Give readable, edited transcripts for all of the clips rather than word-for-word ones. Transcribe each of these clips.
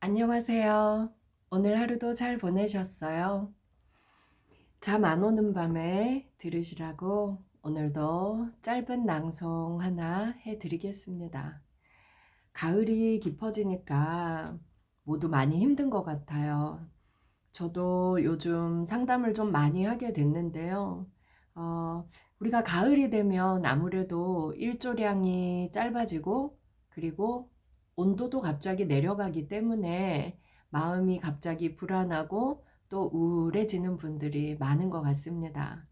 안녕하세요. 오늘 하루도 잘 보내셨어요? 잠 안 오는 밤에 들으시라고 오늘도 짧은 낭송 하나 해드리겠습니다. 가을이 깊어지니까 모두 많이 힘든 것 같아요. 저도 요즘 상담을 좀 많이 하게 됐는데요. 어, 우리가 가을이 되면 아무래도 일조량이 짧아지고 그리고 온도도 갑자기 내려가기 때문에 마음이 갑자기 불안하고 또 우울해지는 분들이 많은 것 같습니다.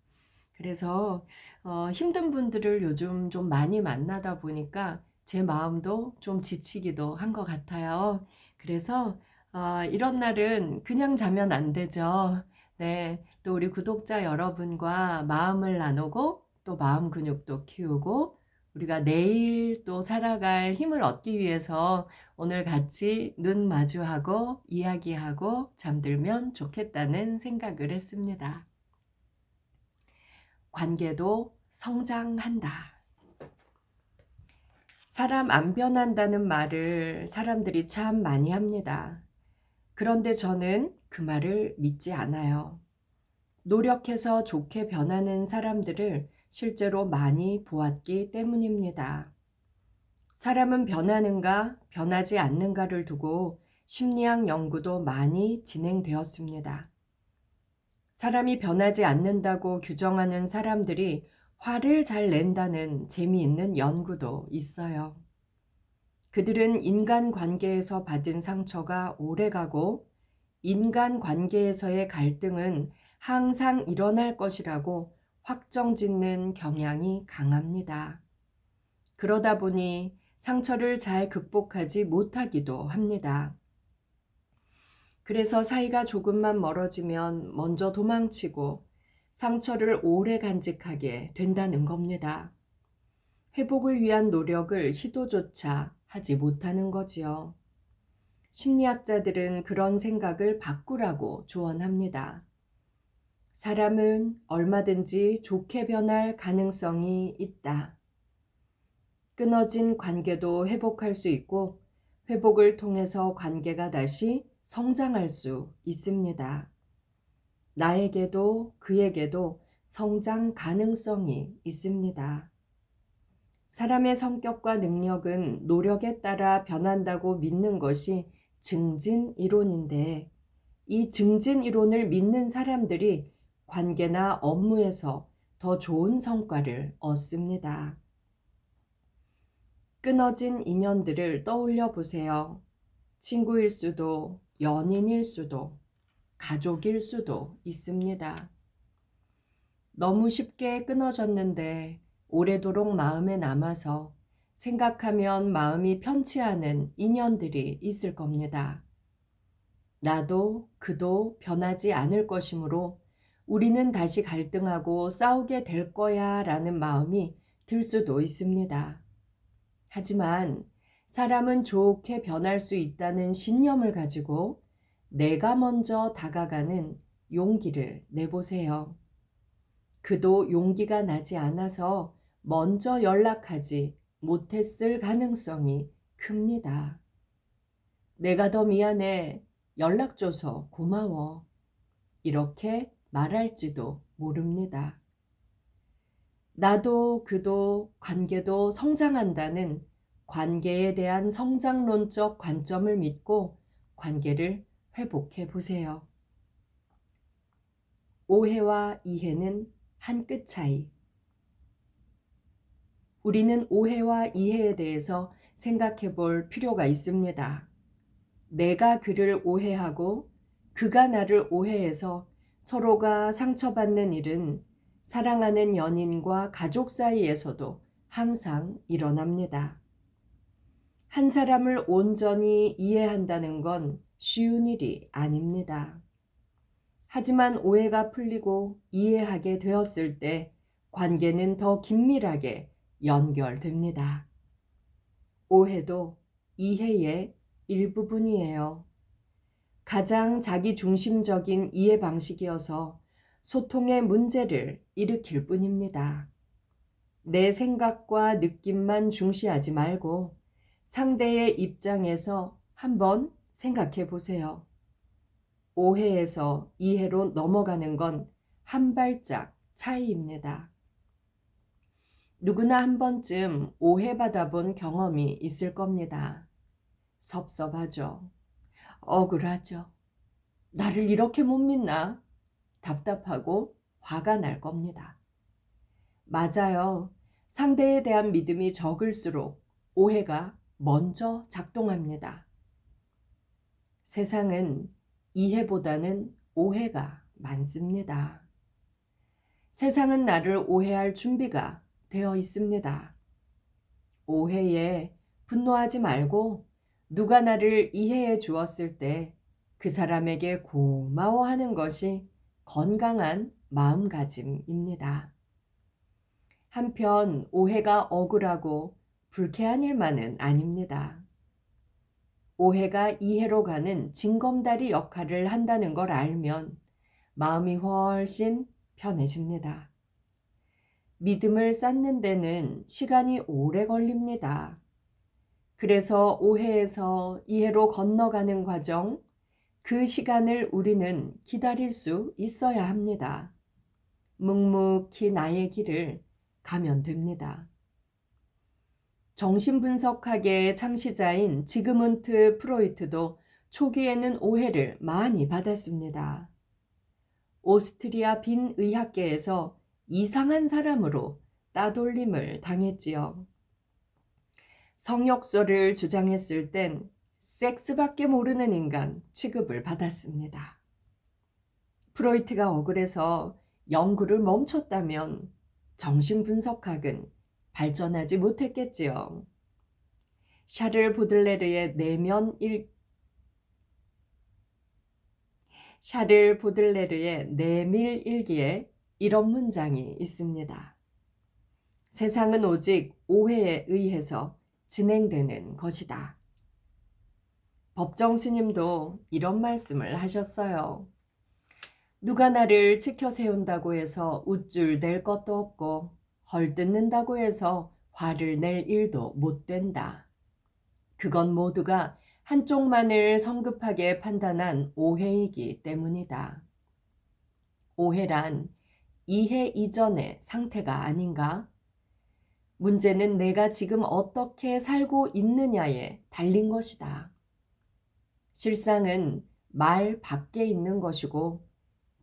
그래서 힘든 분들을 요즘 좀 많이 만나다 보니까 제 마음도 좀 지치기도 한 것 같아요. 그래서 이런 날은 그냥 자면 안 되죠. 네, 또 우리 구독자 여러분과 마음을 나누고 또 마음 근육도 키우고 우리가 내일 또 살아갈 힘을 얻기 위해서 오늘 같이 눈 마주하고 이야기하고 잠들면 좋겠다는 생각을 했습니다. 관계도 성장한다. 사람 안 변한다는 말을 사람들이 참 많이 합니다. 그런데 저는 그 말을 믿지 않아요. 노력해서 좋게 변하는 사람들을 실제로 많이 보았기 때문입니다. 사람은 변하는가, 변하지 않는가를 두고 심리학 연구도 많이 진행되었습니다. 사람이 변하지 않는다고 규정하는 사람들이 화를 잘 낸다는 재미있는 연구도 있어요. 그들은 인간 관계에서 받은 상처가 오래가고 인간 관계에서의 갈등은 항상 일어날 것이라고 확정짓는 경향이 강합니다. 그러다 보니 상처를 잘 극복하지 못하기도 합니다. 그래서 사이가 조금만 멀어지면 먼저 도망치고 상처를 오래 간직하게 된다는 겁니다. 회복을 위한 노력을 시도조차 하지 못하는 거지요. 심리학자들은 그런 생각을 바꾸라고 조언합니다. 사람은 얼마든지 좋게 변할 가능성이 있다. 끊어진 관계도 회복할 수 있고 회복을 통해서 관계가 다시 성장할 수 있습니다. 나에게도 그에게도 성장 가능성이 있습니다. 사람의 성격과 능력은 노력에 따라 변한다고 믿는 것이 증진 이론인데 이 증진 이론을 믿는 사람들이 관계나 업무에서 더 좋은 성과를 얻습니다. 끊어진 인연들을 떠올려 보세요. 친구일 수도, 연인일 수도, 가족일 수도 있습니다. 너무 쉽게 끊어졌는데 오래도록 마음에 남아서 생각하면 마음이 편치 않은 인연들이 있을 겁니다. 나도 그도 변하지 않을 것이므로 우리는 다시 갈등하고 싸우게 될 거야 라는 마음이 들 수도 있습니다. 하지만 사람은 좋게 변할 수 있다는 신념을 가지고 내가 먼저 다가가는 용기를 내보세요. 그도 용기가 나지 않아서 먼저 연락하지 못했을 가능성이 큽니다. 내가 더 미안해. 연락 줘서 고마워. 이렇게 말할지도 모릅니다. 나도 그도 관계도 성장한다는 관계에 대한 성장론적 관점을 믿고 관계를 회복해 보세요. 오해와 이해는 한 끗 차이. 우리는 오해와 이해에 대해서 생각해 볼 필요가 있습니다. 내가 그를 오해하고 그가 나를 오해해서 서로가 상처받는 일은 사랑하는 연인과 가족 사이에서도 항상 일어납니다. 한 사람을 온전히 이해한다는 건 쉬운 일이 아닙니다. 하지만 오해가 풀리고 이해하게 되었을 때 관계는 더 긴밀하게 연결됩니다. 오해도 이해의 일부분이에요. 가장 자기중심적인 이해 방식이어서 소통의 문제를 일으킬 뿐입니다. 내 생각과 느낌만 중시하지 말고 상대의 입장에서 한번 생각해 보세요. 오해에서 이해로 넘어가는 건 한 발짝 차이입니다. 누구나 한 번쯤 오해받아 본 경험이 있을 겁니다. 섭섭하죠. 억울하죠. 나를 이렇게 못 믿나? 답답하고 화가 날 겁니다. 맞아요. 상대에 대한 믿음이 적을수록 오해가 먼저 작동합니다. 세상은 이해보다는 오해가 많습니다. 세상은 나를 오해할 준비가 되어 있습니다. 오해에 분노하지 말고 누가 나를 이해해 주었을 때 그 사람에게 고마워하는 것이 건강한 마음가짐입니다. 한편 오해가 억울하고 불쾌한 일만은 아닙니다. 오해가 이해로 가는 징검다리 역할을 한다는 걸 알면 마음이 훨씬 편해집니다. 믿음을 쌓는 데는 시간이 오래 걸립니다. 그래서 오해에서 이해로 건너가는 과정, 그 시간을 우리는 기다릴 수 있어야 합니다. 묵묵히 나의 길을 가면 됩니다. 정신분석학의 창시자인 지그문트 프로이트도 초기에는 오해를 많이 받았습니다. 오스트리아 빈의학계에서 이상한 사람으로 따돌림을 당했지요. 성역설을 주장했을 땐 섹스밖에 모르는 인간 취급을 받았습니다. 프로이트가 억울해서 연구를 멈췄다면 정신분석학은 발전하지 못했겠지요. 샤를 보들레르의 내밀 일기에 이런 문장이 있습니다. 세상은 오직 오해에 의해서 진행되는 것이다. 법정 스님도 이런 말씀을 하셨어요. 누가 나를 지켜 세운다고 해서 우쭐 낼 것도 없고 헐뜯는다고 해서 화를 낼 일도 못 된다. 그건 모두가 한쪽만을 성급하게 판단한 오해이기 때문이다. 오해란 이해 이전의 상태가 아닌가? 문제는 내가 지금 어떻게 살고 있느냐에 달린 것이다. 실상은 말 밖에 있는 것이고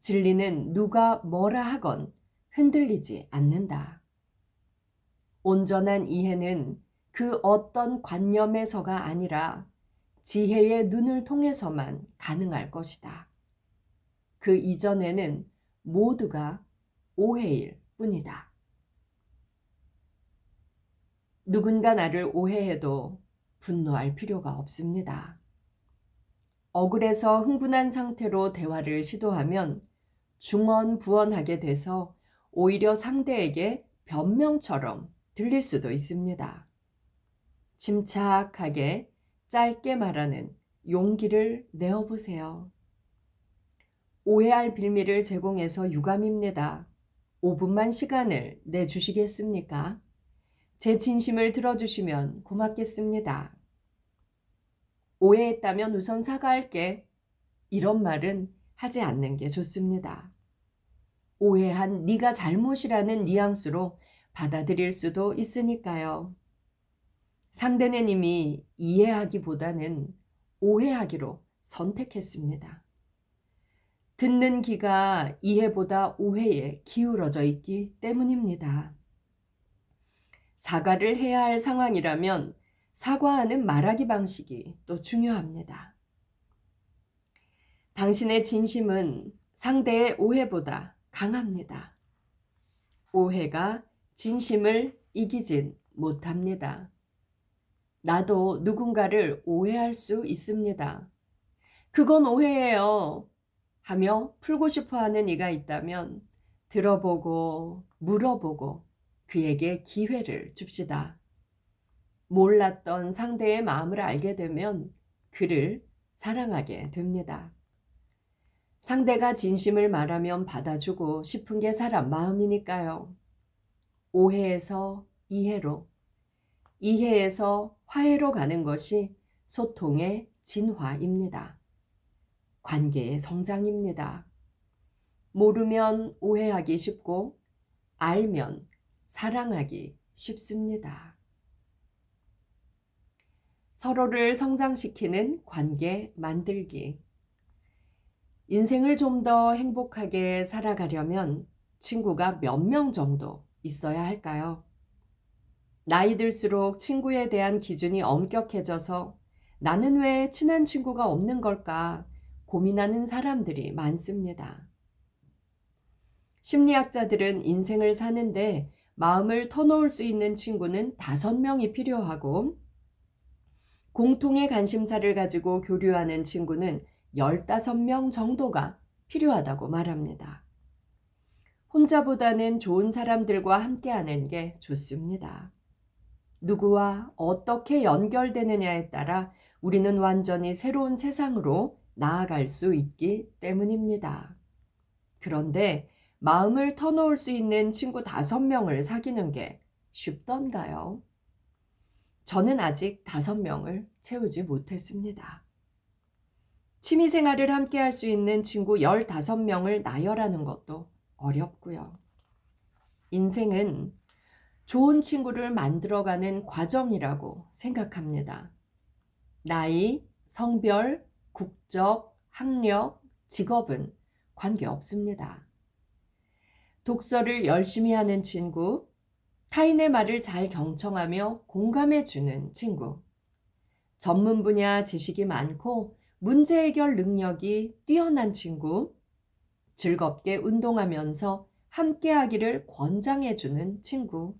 진리는 누가 뭐라 하건 흔들리지 않는다. 온전한 이해는 그 어떤 관념에서가 아니라 지혜의 눈을 통해서만 가능할 것이다. 그 이전에는 모두가 오해일 뿐이다. 누군가 나를 오해해도 분노할 필요가 없습니다. 억울해서 흥분한 상태로 대화를 시도하면 중언부언하게 돼서 오히려 상대에게 변명처럼 들릴 수도 있습니다. 침착하게 짧게 말하는 용기를 내어보세요. 오해할 빌미를 제공해서 유감입니다. 5분만 시간을 내주시겠습니까? 제 진심을 들어주시면 고맙겠습니다. 오해했다면 우선 사과할게. 이런 말은 하지 않는 게 좋습니다. 오해한 네가 잘못이라는 뉘앙스로 받아들일 수도 있으니까요. 상대는 이미 이해하기보다는 오해하기로 선택했습니다. 듣는 귀가 이해보다 오해에 기울어져 있기 때문입니다. 사과를 해야 할 상황이라면 사과하는 말하기 방식이 또 중요합니다. 당신의 진심은 상대의 오해보다 강합니다. 오해가 진심을 이기진 못합니다. 나도 누군가를 오해할 수 있습니다. 그건 오해예요. 하며 풀고 싶어 하는 이가 있다면 들어보고 물어보고 그에게 기회를 줍시다. 몰랐던 상대의 마음을 알게 되면 그를 사랑하게 됩니다. 상대가 진심을 말하면 받아주고 싶은 게 사람 마음이니까요. 오해에서 이해로, 이해에서 화해로 가는 것이 소통의 진화입니다. 관계의 성장입니다. 모르면 오해하기 쉽고 알면 사랑하기 쉽습니다. 서로를 성장시키는 관계 만들기. 인생을 좀 더 행복하게 살아가려면 친구가 몇 명 정도 있어야 할까요? 나이 들수록 친구에 대한 기준이 엄격해져서 나는 왜 친한 친구가 없는 걸까 고민하는 사람들이 많습니다. 심리학자들은 인생을 사는데 마음을 터놓을 수 있는 친구는 5명이 필요하고 공통의 관심사를 가지고 교류하는 친구는 15명 정도가 필요하다고 말합니다. 혼자보다는 좋은 사람들과 함께하는 게 좋습니다. 누구와 어떻게 연결되느냐에 따라 우리는 완전히 새로운 세상으로 나아갈 수 있기 때문입니다. 그런데 마음을 터놓을 수 있는 친구 5명을 사귀는 게 쉽던가요? 저는 아직 5명을 채우지 못했습니다. 취미생활을 함께 할 수 있는 친구 15명을 나열하는 것도 어렵고요. 인생은 좋은 친구를 만들어가는 과정이라고 생각합니다. 나이, 성별, 국적, 학력, 직업은 관계없습니다. 독서를 열심히 하는 친구, 타인의 말을 잘 경청하며 공감해주는 친구, 전문 분야 지식이 많고 문제 해결 능력이 뛰어난 친구, 즐겁게 운동하면서 함께하기를 권장해주는 친구,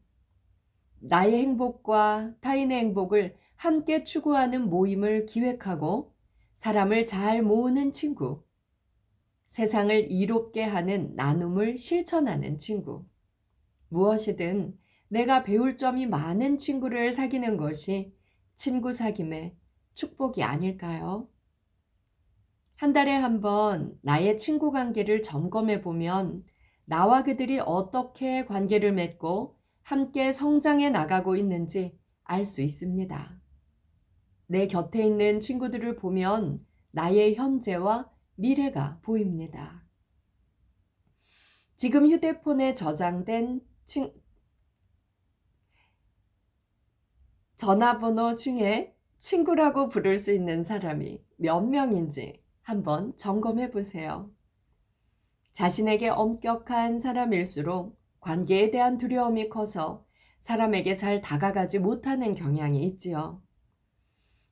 나의 행복과 타인의 행복을 함께 추구하는 모임을 기획하고 사람을 잘 모으는 친구, 세상을 이롭게 하는 나눔을 실천하는 친구, 무엇이든 내가 배울 점이 많은 친구를 사귀는 것이 친구 사귐의 축복이 아닐까요? 한 달에 한 번 나의 친구 관계를 점검해 보면 나와 그들이 어떻게 관계를 맺고 함께 성장해 나가고 있는지 알 수 있습니다. 내 곁에 있는 친구들을 보면 나의 현재와 미래가 보입니다. 지금 휴대폰에 저장된 전화번호 중에 친구라고 부를 수 있는 사람이 몇 명인지 한번 점검해 보세요. 자신에게 엄격한 사람일수록 관계에 대한 두려움이 커서 사람에게 잘 다가가지 못하는 경향이 있지요.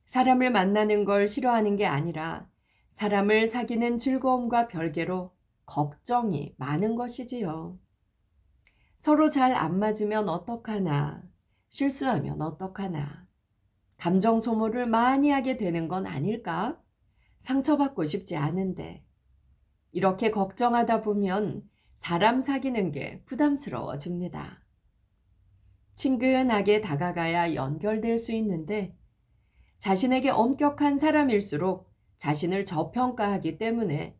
사람을 만나는 걸 싫어하는 게 아니라 사람을 사귀는 즐거움과 별개로 걱정이 많은 것이지요. 서로 잘 안 맞으면 어떡하나, 실수하면 어떡하나, 감정 소모를 많이 하게 되는 건 아닐까? 상처받고 싶지 않은데. 이렇게 걱정하다 보면 사람 사귀는 게 부담스러워집니다. 친근하게 다가가야 연결될 수 있는데 자신에게 엄격한 사람일수록 자신을 저평가하기 때문에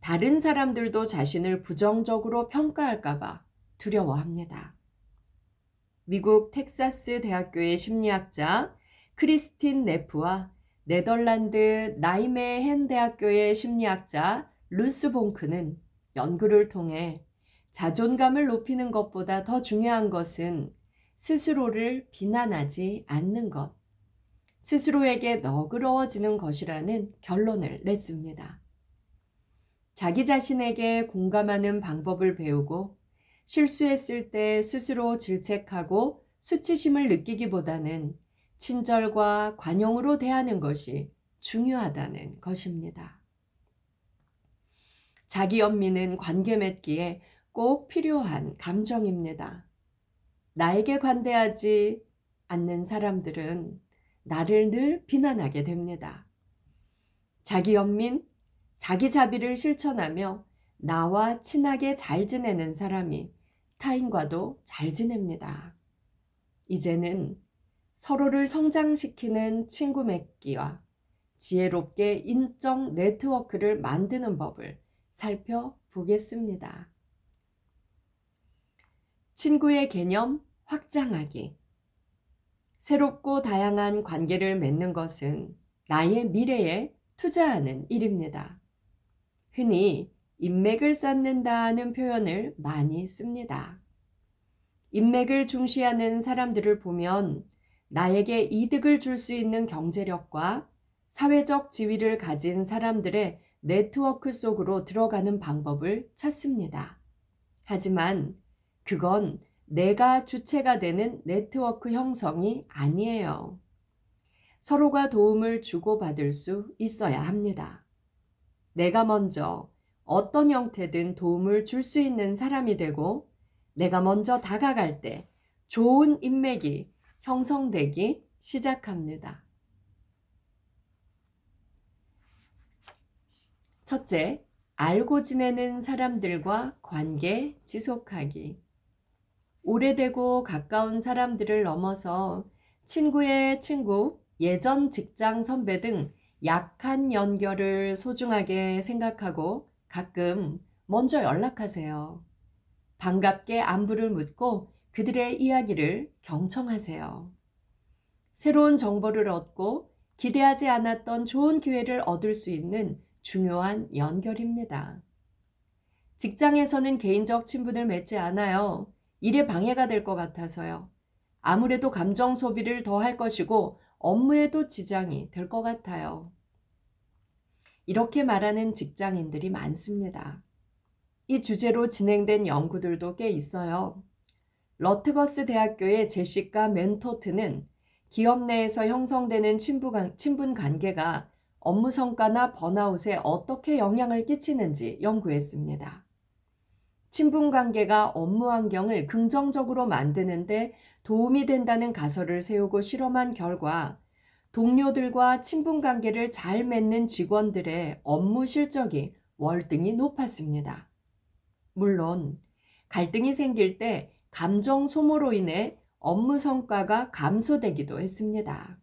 다른 사람들도 자신을 부정적으로 평가할까봐 두려워합니다. 미국 텍사스 대학교의 심리학자 크리스틴 네프와 네덜란드 나이메헨 대학교의 심리학자 루스 봉크는 연구를 통해 자존감을 높이는 것보다 더 중요한 것은 스스로를 비난하지 않는 것, 스스로에게 너그러워지는 것이라는 결론을 냈습니다. 자기 자신에게 공감하는 방법을 배우고 실수했을 때 스스로 질책하고 수치심을 느끼기보다는 친절과 관용으로 대하는 것이 중요하다는 것입니다. 자기 연민은 관계 맺기에 꼭 필요한 감정입니다. 나에게 관대하지 않는 사람들은 나를 늘 비난하게 됩니다. 자기 연민, 자기 자비를 실천하며 나와 친하게 잘 지내는 사람이 타인과도 잘 지냅니다. 이제는 서로를 성장시키는 친구 맺기와 지혜롭게 인적 네트워크를 만드는 법을 살펴보겠습니다. 친구의 개념 확장하기. 새롭고 다양한 관계를 맺는 것은 나의 미래에 투자하는 일입니다. 흔히 인맥을 쌓는다는 표현을 많이 씁니다. 인맥을 중시하는 사람들을 보면 나에게 이득을 줄 수 있는 경제력과 사회적 지위를 가진 사람들의 네트워크 속으로 들어가는 방법을 찾습니다. 하지만 그건 내가 주체가 되는 네트워크 형성이 아니에요. 서로가 도움을 주고받을 수 있어야 합니다. 내가 먼저 어떤 형태든 도움을 줄 수 있는 사람이 되고 내가 먼저 다가갈 때 좋은 인맥이 형성되기 시작합니다. 첫째, 알고 지내는 사람들과 관계 지속하기. 오래되고 가까운 사람들을 넘어서 친구의 친구, 예전 직장 선배 등 약한 연결을 소중하게 생각하고 가끔 먼저 연락하세요. 반갑게 안부를 묻고 그들의 이야기를 경청하세요. 새로운 정보를 얻고 기대하지 않았던 좋은 기회를 얻을 수 있는 중요한 연결입니다. 직장에서는 개인적 친분을 맺지 않아요. 일에 방해가 될 것 같아서요. 아무래도 감정 소비를 더 할 것이고 업무에도 지장이 될 것 같아요. 이렇게 말하는 직장인들이 많습니다. 이 주제로 진행된 연구들도 꽤 있어요. 러트거스 대학교의 제시카 멘토트는 기업 내에서 형성되는 친분 관계가 업무 성과나 번아웃에 어떻게 영향을 끼치는지 연구했습니다. 친분 관계가 업무 환경을 긍정적으로 만드는데 도움이 된다는 가설을 세우고 실험한 결과 동료들과 친분 관계를 잘 맺는 직원들의 업무 실적이 월등히 높았습니다. 물론 갈등이 생길 때 감정 소모로 인해 업무 성과가 감소되기도 했습니다.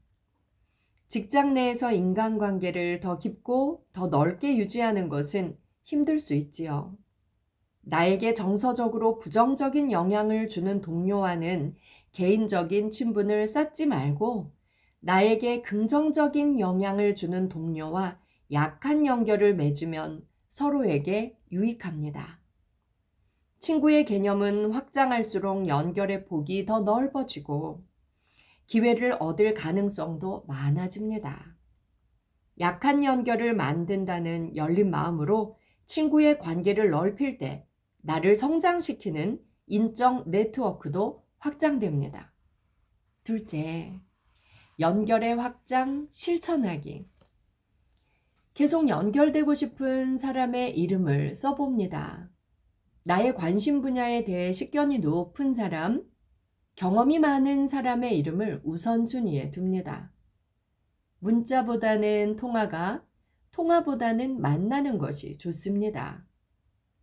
직장 내에서 인간관계를 더 깊고 더 넓게 유지하는 것은 힘들 수 있지요. 나에게 정서적으로 부정적인 영향을 주는 동료와는 개인적인 친분을 쌓지 말고 나에게 긍정적인 영향을 주는 동료와 약한 연결을 맺으면 서로에게 유익합니다. 친구의 개념은 확장할수록 연결의 폭이 더 넓어지고 기회를 얻을 가능성도 많아집니다. 약한 연결을 만든다는 열린 마음으로 친구의 관계를 넓힐 때 나를 성장시키는 인적 네트워크도 확장됩니다. 둘째, 연결의 확장 실천하기. 계속 연결되고 싶은 사람의 이름을 써봅니다. 나의 관심 분야에 대해 식견이 높은 사람, 경험이 많은 사람의 이름을 우선순위에 둡니다. 문자보다는 통화가, 통화보다는 만나는 것이 좋습니다.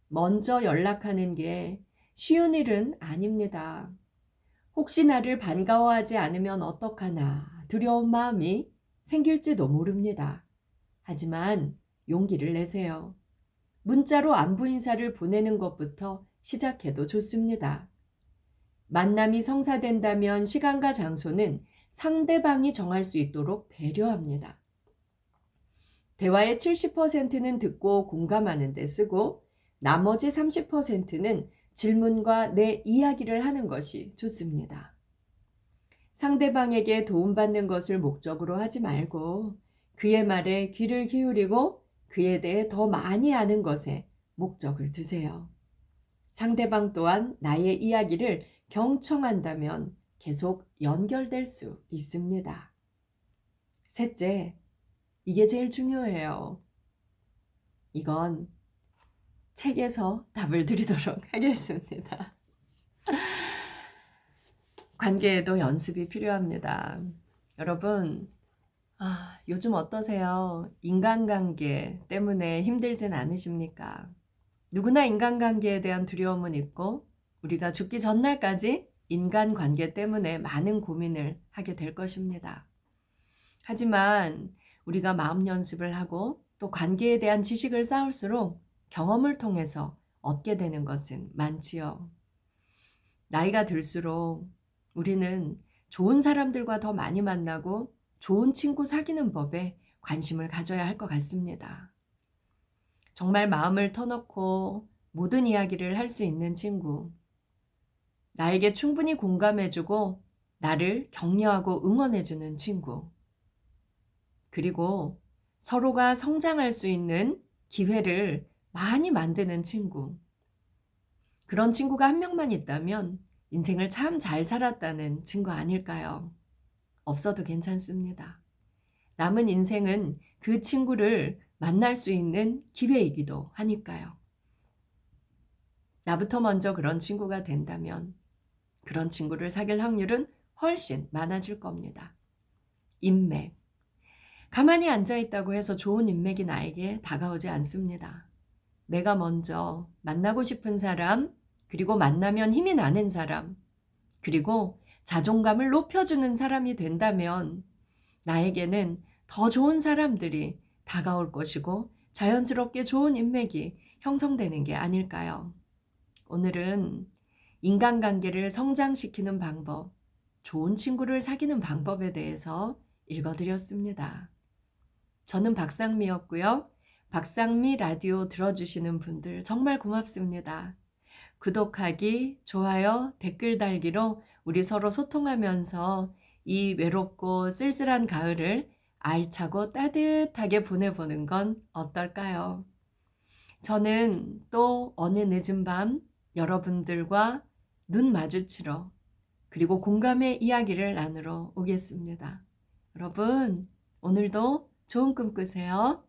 먼저 연락하는 게 쉬운 일은 아닙니다. 혹시 나를 반가워하지 않으면 어떡하나 두려운 마음이 생길지도 모릅니다. 하지만 용기를 내세요. 문자로 안부 인사를 보내는 것부터 시작해도 좋습니다. 만남이 성사된다면 시간과 장소는 상대방이 정할 수 있도록 배려합니다. 대화의 70%는 듣고 공감하는 데 쓰고 나머지 30%는 질문과 내 이야기를 하는 것이 좋습니다. 상대방에게 도움받는 것을 목적으로 하지 말고 그의 말에 귀를 기울이고 그에 대해 더 많이 아는 것에 목적을 두세요. 상대방 또한 나의 이야기를 경청한다면 계속 연결될 수 있습니다. 셋째, 이게 제일 중요해요. 이건 책에서 답을 드리도록 하겠습니다. 관계에도 연습이 필요합니다. 여러분, 요즘 어떠세요? 인간관계 때문에 힘들진 않으십니까? 누구나 인간관계에 대한 두려움은 있고 우리가 죽기 전날까지 인간관계 때문에 많은 고민을 하게 될 것입니다. 하지만 우리가 마음 연습을 하고 또 관계에 대한 지식을 쌓을수록 경험을 통해서 얻게 되는 것은 많지요. 나이가 들수록 우리는 좋은 사람들과 더 많이 만나고 좋은 친구 사귀는 법에 관심을 가져야 할 것 같습니다. 정말 마음을 터놓고 모든 이야기를 할 수 있는 친구, 나에게 충분히 공감해주고 나를 격려하고 응원해주는 친구, 그리고 서로가 성장할 수 있는 기회를 많이 만드는 친구. 그런 친구가 한 명만 있다면 인생을 참 잘 살았다는 증거 아닐까요? 없어도 괜찮습니다. 남은 인생은 그 친구를 만날 수 있는 기회이기도 하니까요. 나부터 먼저 그런 친구가 된다면 그런 친구를 사귈 확률은 훨씬 많아질 겁니다. 인맥. 가만히 앉아있다고 해서 좋은 인맥이 나에게 다가오지 않습니다. 내가 먼저 만나고 싶은 사람, 그리고 만나면 힘이 나는 사람, 그리고 자존감을 높여주는 사람이 된다면 나에게는 더 좋은 사람들이 다가올 것이고 자연스럽게 좋은 인맥이 형성되는 게 아닐까요? 오늘은 인간관계를 성장시키는 방법, 좋은 친구를 사귀는 방법에 대해서 읽어드렸습니다. 저는 박상미였고요. 박상미 라디오 들어주시는 분들 정말 고맙습니다. 구독하기, 좋아요, 댓글 달기로 우리 서로 소통하면서 이 외롭고 쓸쓸한 가을을 알차고 따뜻하게 보내보는 건 어떨까요? 저는 또 어느 늦은 밤 여러분들과 눈 마주치러 그리고 공감의 이야기를 나누러 오겠습니다. 여러분, 오늘도 좋은 꿈 꾸세요.